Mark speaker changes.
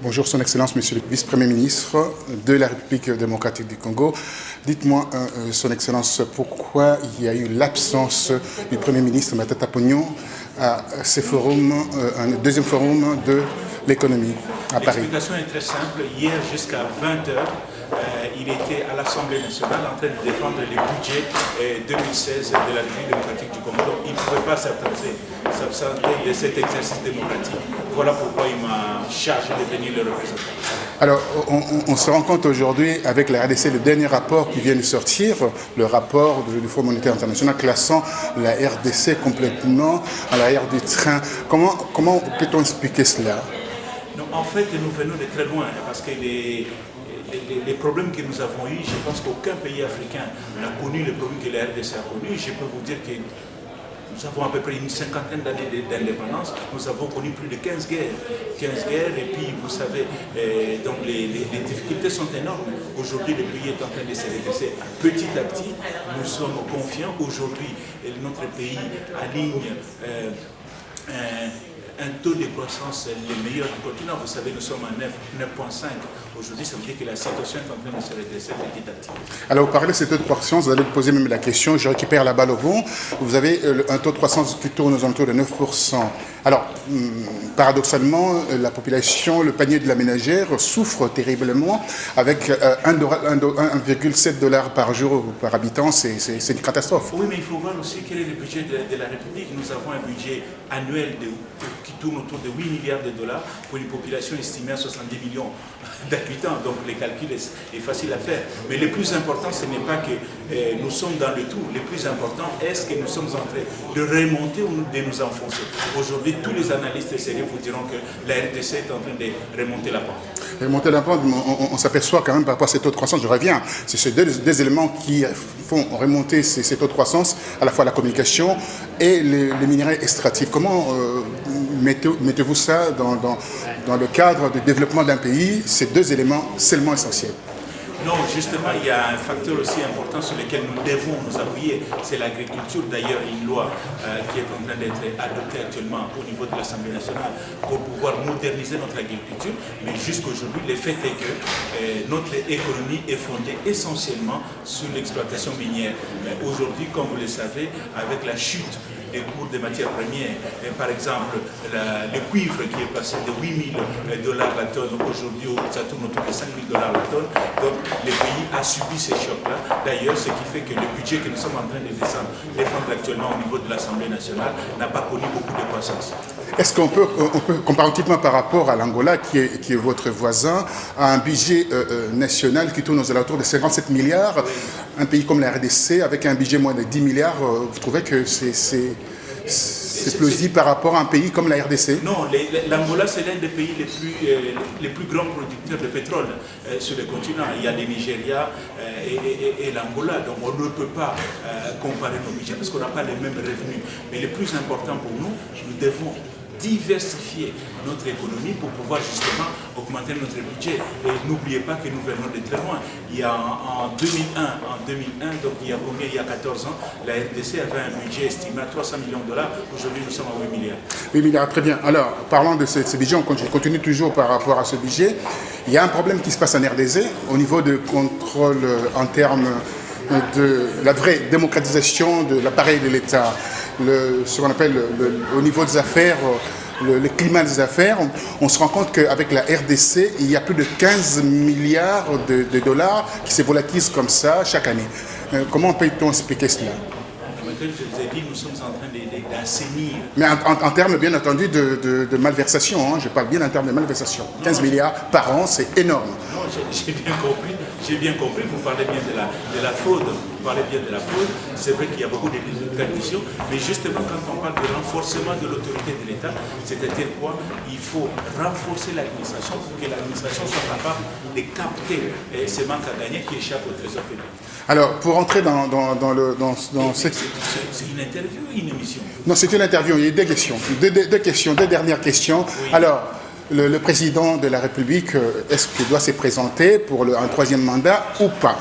Speaker 1: Bonjour, Son Excellence, Monsieur le Vice-Premier ministre de la République démocratique du Congo. Dites-moi, Son Excellence, pourquoi il y a eu l'absence du Premier ministre Matata Ponyo à ce forum, un deuxième forum de l'économie à Paris?
Speaker 2: L'explication est très simple. Hier, jusqu'à 20h, il était à l'Assemblée nationale en train de défendre le budget 2016 de la République démocratique du Congo. Donc, il ne pouvait pas s'absenter de cet exercice démocratique. Voilà pourquoi il m'a chargé de venir le représenter.
Speaker 1: Alors, on se rend compte aujourd'hui, avec la RDC, le dernier rapport qui vient de sortir, le rapport du Fonds monétaire international classant la RDC complètement à l'arrière du train. Comment peut-on expliquer cela?
Speaker 2: Non, en fait, nous venons de très loin, parce que les problèmes que nous avons eus, je pense qu'aucun pays africain n'a connu les problèmes que la RDC a connus. Je peux vous dire que nous avons à peu près une cinquantaine d'années d'indépendance. Nous avons connu plus de 15 guerres. 15 guerres, et puis vous savez, donc les difficultés sont énormes. Aujourd'hui, le pays est en train de se redresser petit à petit. Nous sommes confiants. Aujourd'hui, notre pays aligne un taux de croissance le meilleur du continent. Vous savez, nous sommes à 9,5. Aujourd'hui, ça veut dire que la situation est en train de se redresser petit à petit.
Speaker 1: Alors, vous parlez de ce taux de croissance, vous allez me poser même la question, je récupère la balle au bon. Vous avez un taux de croissance qui tourne aux alentours de 9%. Alors, paradoxalement, la population, le panier de la ménagère souffre terriblement avec 1,7 $ par jour par habitant, c'est une catastrophe.
Speaker 2: Oui, mais il faut voir aussi quel est le budget de la République. Nous avons un budget annuel qui tourne autour de 8 milliards de dollars pour une population estimée à 70 millions d'habitants. Donc le calcul est facile à faire. Mais le plus important, ce n'est pas que nous sommes dans le tout. Le plus important, est-ce que nous sommes en train de remonter ou de nous enfoncer? Aujourd'hui, tous les analystes sérieux vous diront que la RDC est en train de remonter la pente.
Speaker 1: Remonter la pente, on s'aperçoit quand même par rapport à ces taux de croissance, je reviens, c'est ces deux éléments qui font remonter ces taux de croissance, à la fois la communication et les minerais extractifs. Comment mettez-vous ça dans le cadre du développement d'un pays, ces deux éléments seulement essentiels?
Speaker 2: Non, justement, il y a un facteur aussi important sur lequel nous devons nous appuyer, c'est l'agriculture. D'ailleurs, une loi qui est en train d'être adoptée actuellement au niveau de l'Assemblée nationale pour pouvoir moderniser notre agriculture. Mais jusqu'aujourd'hui, le fait est que notre économie est fondée essentiellement sur l'exploitation minière. Mais aujourd'hui, comme vous le savez, avec la chute des cours des matières premières, par exemple le cuivre qui est passé de 8 000 $ la tonne, aujourd'hui ça tourne autour de 5 000 $ la tonne, donc le pays a subi ces chocs-là. D'ailleurs, ce qui fait que le budget que nous sommes en train de défendre actuellement au niveau de l'Assemblée nationale n'a pas connu beaucoup de croissance.
Speaker 1: Est-ce qu'on peut, comparativement par rapport à l'Angola, qui est votre voisin, a un budget national qui tourne aux alentours de 57 milliards, un pays comme la RDC, avec un budget moins de 10 milliards, vous trouvez que c'est plausible par rapport à un pays comme la RDC?
Speaker 2: Non, l'Angola, c'est l'un des pays les plus grands producteurs de pétrole sur le continent. Il y a le Nigeria et l'Angola, donc on ne peut pas comparer nos budgets parce qu'on n'a pas les mêmes revenus. Mais le plus important pour nous, nous devons diversifier notre économie pour pouvoir justement augmenter notre budget. Et n'oubliez pas que nous venons de très loin. Il y a en 2001, donc il y a 14 ans, la RDC avait un budget estimé à 300 millions de $. Aujourd'hui, nous sommes à 8 milliards.
Speaker 1: 8 milliards, très bien. Alors, parlant de ce budget, on continue toujours par rapport à ce budget. Il y a un problème qui se passe en RDC au niveau de contrôle en termes de la vraie démocratisation de l'appareil de l'État. Ce qu'on appelle au niveau des affaires, le climat des affaires, on se rend compte qu'avec la RDC, il y a plus de 15 milliards de dollars qui se volatilisent comme ça chaque année. Comment peut-on expliquer cela?
Speaker 2: Comme je vous ai dit, nous sommes en train d'assainir.
Speaker 1: Mais en termes, bien entendu, de malversation, je parle bien en termes de malversation. 15 milliards par an, c'est énorme.
Speaker 2: Non, j'ai bien compris, vous parlez bien de la fraude. Vous parlez bien de la fraude, c'est vrai qu'il y a beaucoup de perditions, mais justement quand on parle de renforcement de l'autorité de l'État, c'est-à-dire quoi? Il faut renforcer l'administration pour que l'administration soit capable de capter ces manques à gagner qui échappent au trésor public.
Speaker 1: Alors, pour entrer dans cette...
Speaker 2: C'est une interview ou une émission?
Speaker 1: Non, c'est une interview, il y a deux questions, deux dernières questions. Oui. Alors, le président de la République, est-ce qu'il doit se présenter pour un troisième mandat ou pas?